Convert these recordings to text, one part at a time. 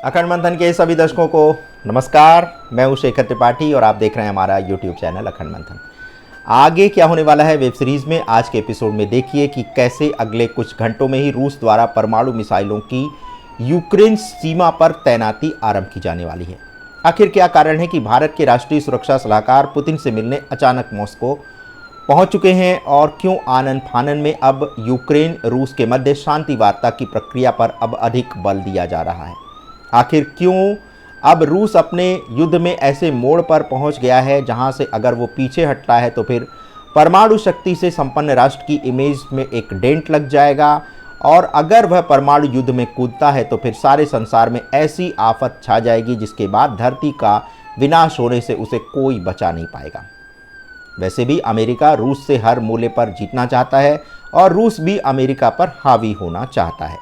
अखंड मंथन के सभी दर्शकों को नमस्कार। मैं हूं शेखर त्रिपाठी और आप देख रहे हैं हमारा यूट्यूब चैनल अखंड मंथन। आगे क्या होने वाला है वेब सीरीज में, आज के एपिसोड में देखिए कि कैसे अगले कुछ घंटों में ही रूस द्वारा परमाणु मिसाइलों की यूक्रेन सीमा पर तैनाती आरंभ की जाने वाली है। आखिर क्या कारण है कि भारत के राष्ट्रीय सुरक्षा सलाहकार पुतिन से मिलने अचानक मॉस्को पहुंच चुके हैं और क्यों आनन फानन में अब यूक्रेन रूस के मध्य शांति वार्ता की प्रक्रिया पर अब अधिक बल दिया जा रहा है। आखिर क्यों अब रूस अपने युद्ध में ऐसे मोड़ पर पहुंच गया है जहां से अगर वो पीछे हटता है तो फिर परमाणु शक्ति से संपन्न राष्ट्र की इमेज में एक डेंट लग जाएगा, और अगर वह परमाणु युद्ध में कूदता है तो फिर सारे संसार में ऐसी आफत छा जाएगी जिसके बाद धरती का विनाश होने से उसे कोई बचा नहीं पाएगा। वैसे भी अमेरिका रूस से हर मूल्य पर जीतना चाहता है और रूस भी अमेरिका पर हावी होना चाहता है।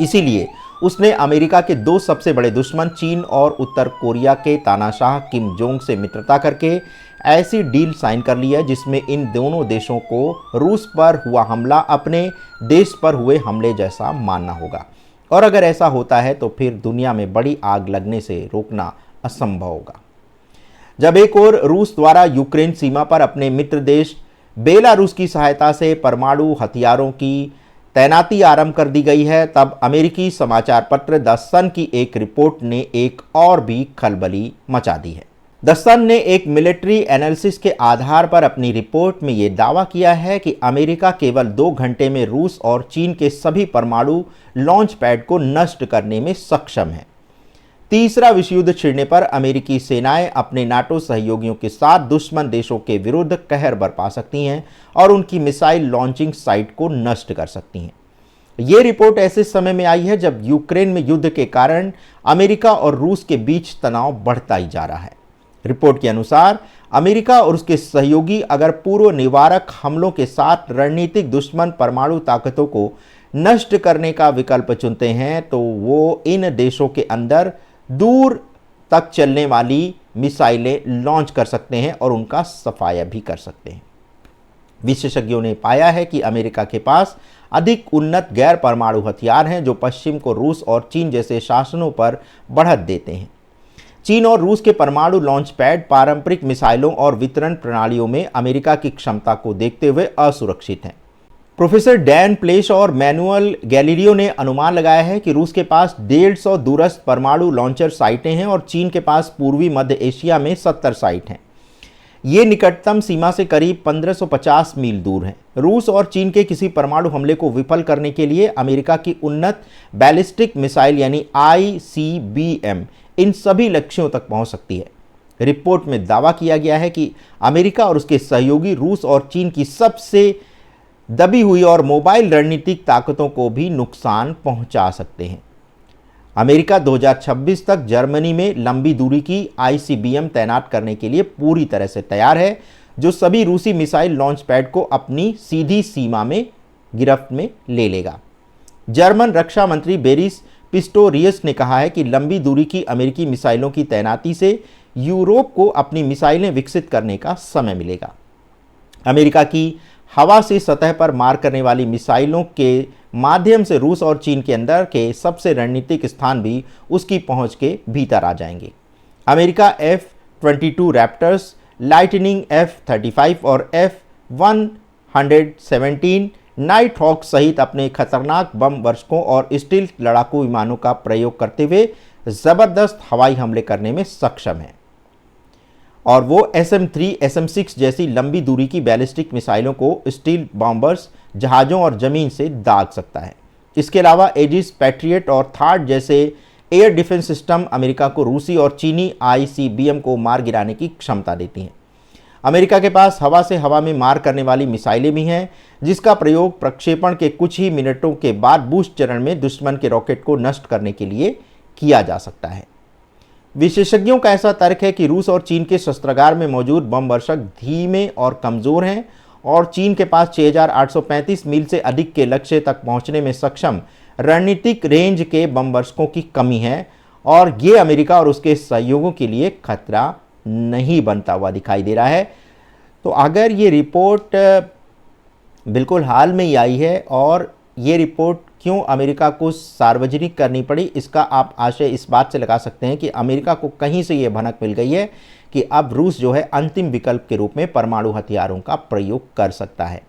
इसीलिए उसने अमेरिका के दो सबसे बड़े दुश्मन चीन और उत्तर कोरिया के तानाशाह किम जोंग से मित्रता करके ऐसी डील साइन कर ली है जिसमें इन दोनों देशों को रूस पर हुआ हमला अपने देश पर हुए हमले जैसा मानना होगा, और अगर ऐसा होता है तो फिर दुनिया में बड़ी आग लगने से रोकना असंभव होगा। जब एक ओर रूस द्वारा यूक्रेन सीमा पर अपने मित्र देश बेलारूस की सहायता से परमाणु हथियारों की तैनाती आरंभ कर दी गई है, तब अमेरिकी समाचार पत्र द सन की एक रिपोर्ट ने एक और भी खलबली मचा दी है। द सन ने एक मिलिट्री एनालिसिस के आधार पर अपनी रिपोर्ट में यह दावा किया है कि अमेरिका केवल 2 घंटे में रूस और चीन के सभी परमाणु लॉन्च पैड को नष्ट करने में सक्षम है। तीसरा विश्व युद्ध छिड़ने पर अमेरिकी सेनाएं अपने नाटो सहयोगियों के साथ दुश्मन देशों के विरुद्ध कहर बरपा सकती हैं और उनकी मिसाइल लॉन्चिंग साइट को नष्ट कर सकती हैं। ये रिपोर्ट ऐसे समय में आई है जब यूक्रेन में युद्ध के कारण अमेरिका और रूस के बीच तनाव बढ़ता ही जा रहा है। रिपोर्ट के अनुसार अमेरिका और उसके सहयोगी अगर पूर्व निवारक हमलों के साथ रणनीतिक दुश्मन परमाणु ताकतों को नष्ट करने का विकल्प चुनते हैं तो वो इन देशों के अंदर दूर तक चलने वाली मिसाइलें लॉन्च कर सकते हैं और उनका सफाया भी कर सकते हैं। विशेषज्ञों ने पाया है कि अमेरिका के पास अधिक उन्नत गैर परमाणु हथियार हैं जो पश्चिम को रूस और चीन जैसे शासनों पर बढ़त देते हैं। चीन और रूस के परमाणु लॉन्च पैड पारंपरिक मिसाइलों और वितरण प्रणालियों में अमेरिका की क्षमता को देखते हुए असुरक्षित हैं। प्रोफेसर डैन प्लेश और मैनुअल गैलीरियो ने अनुमान लगाया है कि रूस के पास 150 दूरस्थ परमाणु लॉन्चर साइटें हैं और चीन के पास पूर्वी मध्य एशिया में 70 साइट हैं। ये निकटतम सीमा से करीब 1550 मील दूर हैं। रूस और चीन के किसी परमाणु हमले को विफल करने के लिए अमेरिका की उन्नत बैलिस्टिक मिसाइल यानी ICBM इन सभी लक्ष्यों तक पहुंच सकती है। रिपोर्ट में दावा किया गया है कि अमेरिका और उसके सहयोगी रूस और चीन की सबसे दबी हुई और मोबाइल रणनीतिक ताकतों को भी नुकसान पहुंचा सकते हैं। अमेरिका 2026 तक जर्मनी में लंबी दूरी की ICBM तैनात करने के लिए पूरी तरह से तैयार है, जो सभी रूसी मिसाइल लॉन्च पैड को अपनी सीधी सीमा में गिरफ्त में ले लेगा। जर्मन रक्षा मंत्री बेरिस पिस्टोरियस ने कहा है कि लंबी दूरी की अमेरिकी मिसाइलों की तैनाती से यूरोप को अपनी मिसाइलें विकसित करने का समय मिलेगा। अमेरिका की हवा से सतह पर मार करने वाली मिसाइलों के माध्यम से रूस और चीन के अंदर के सबसे रणनीतिक स्थान भी उसकी पहुंच के भीतर आ जाएंगे। America F-22 raptors, lightning F-35 और F-117 नाइट हॉक सहित अपने खतरनाक बम वर्षकों और स्टील्थ लड़ाकू विमानों का प्रयोग करते हुए जबरदस्त हवाई हमले करने में सक्षम है, और वो SM-3, SM-6 जैसी लंबी दूरी की बैलिस्टिक मिसाइलों को स्टील बॉम्बर्स, जहाज़ों और ज़मीन से दाग सकता है। इसके अलावा एजिस, पैट्रियट और थार्ड जैसे एयर डिफेंस सिस्टम अमेरिका को रूसी और चीनी ICBM को मार गिराने की क्षमता देती हैं। अमेरिका के पास हवा से हवा में मार करने वाली मिसाइलें भी हैं, जिसका प्रयोग प्रक्षेपण के कुछ ही मिनटों के बाद बूस्ट चरण में दुश्मन के रॉकेट को नष्ट करने के लिए किया जा सकता है। विशेषज्ञों का ऐसा तर्क है कि रूस और चीन के शस्त्रागार में मौजूद बम वर्षक धीमे और कमज़ोर हैं और चीन के पास 6835 मील से अधिक के लक्ष्य तक पहुंचने में सक्षम रणनीतिक रेंज के बम वर्षकों की कमी है, और ये अमेरिका और उसके सहयोगों के लिए खतरा नहीं बनता हुआ दिखाई दे रहा है। तो अगर ये रिपोर्ट बिल्कुल हाल में ही आई है और ये रिपोर्ट क्यों अमेरिका को सार्वजनिक करनी पड़ी, इसका आप आशय इस बात से लगा सकते हैं कि अमेरिका को कहीं से ये भनक मिल गई है कि अब रूस जो है अंतिम विकल्प के रूप में परमाणु हथियारों का प्रयोग कर सकता है।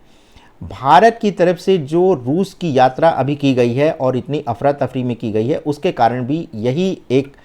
भारत की तरफ से जो रूस की यात्रा अभी की गई है और इतनी अफरा तफरी में की गई है, उसके कारण भी यही एक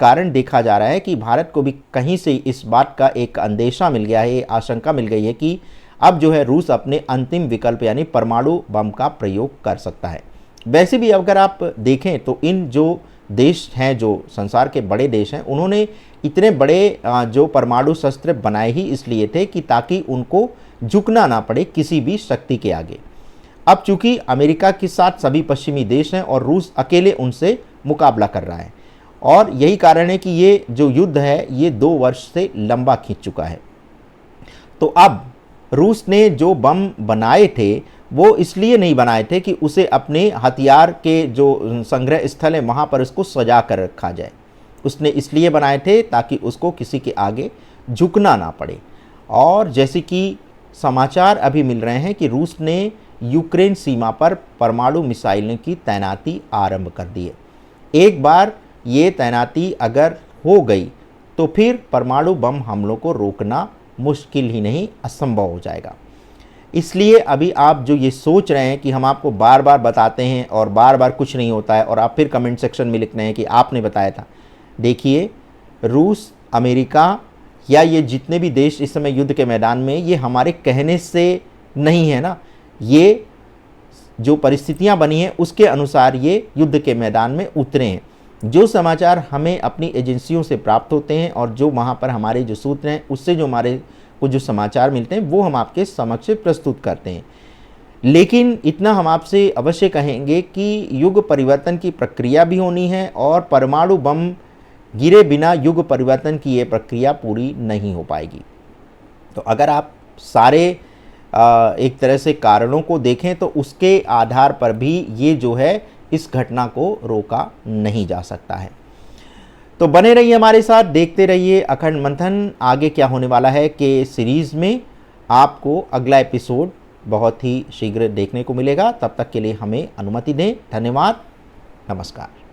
कारण देखा जा रहा है कि भारत को भी कहीं से इस बात का एक अंदेशा मिल गया है, ये आशंका मिल गई है कि अब जो है रूस अपने अंतिम विकल्प यानी परमाणु बम का प्रयोग कर सकता है। वैसे भी अगर आप देखें तो इन जो देश हैं, जो संसार के बड़े देश हैं, उन्होंने इतने बड़े जो परमाणु शस्त्र बनाए ही इसलिए थे कि ताकि उनको झुकना ना पड़े किसी भी शक्ति के आगे। अब चूंकि अमेरिका के साथ सभी पश्चिमी देश हैं और रूस अकेले उनसे मुकाबला कर रहा है, और यही कारण है कि ये जो युद्ध है ये 2 वर्ष से लंबा खींच चुका है। तो अब रूस ने जो बम बनाए थे वो इसलिए नहीं बनाए थे कि उसे अपने हथियार के जो संग्रह स्थल है वहाँ पर उसको सजा कर रखा जाए। उसने इसलिए बनाए थे ताकि उसको किसी के आगे झुकना ना पड़े। और जैसे कि समाचार अभी मिल रहे हैं कि रूस ने यूक्रेन सीमा पर परमाणु मिसाइलों की तैनाती आरंभ कर दी है। एक बार ये तैनाती अगर हो गई तो फिर परमाणु बम हमलों को रोकना मुश्किल ही नहीं, असंभव हो जाएगा। इसलिए अभी आप जो ये सोच रहे हैं कि हम आपको बार बार बताते हैं और बार बार कुछ नहीं होता है और आप फिर कमेंट सेक्शन में लिख रहे हैं कि आपने बताया था, देखिए रूस, अमेरिका या ये जितने भी देश इस समय युद्ध के मैदान में, ये हमारे कहने से नहीं है ना, ये जो परिस्थितियां बनी हैं उसके अनुसार ये युद्ध के मैदान में उतरे हैं। जो समाचार हमें अपनी एजेंसियों से प्राप्त होते हैं और जो वहाँ पर हमारे जो सूत्र हैं उससे जो हमारे को जो समाचार मिलते हैं वो हम आपके समक्ष प्रस्तुत करते हैं। लेकिन इतना हम आपसे अवश्य कहेंगे कि युग परिवर्तन की प्रक्रिया भी होनी है और परमाणु बम गिरे बिना युग परिवर्तन की ये प्रक्रिया पूरी नहीं हो पाएगी। तो अगर आप सारे एक तरह से कारणों को देखें तो उसके आधार पर भी ये जो है इस घटना को रोका नहीं जा सकता है। तो बने रहिए हमारे साथ, देखते रहिए अखंड मंथन। आगे क्या होने वाला है कि सीरीज़ में आपको अगला एपिसोड बहुत ही शीघ्र देखने को मिलेगा। तब तक के लिए हमें अनुमति दें। धन्यवाद, नमस्कार।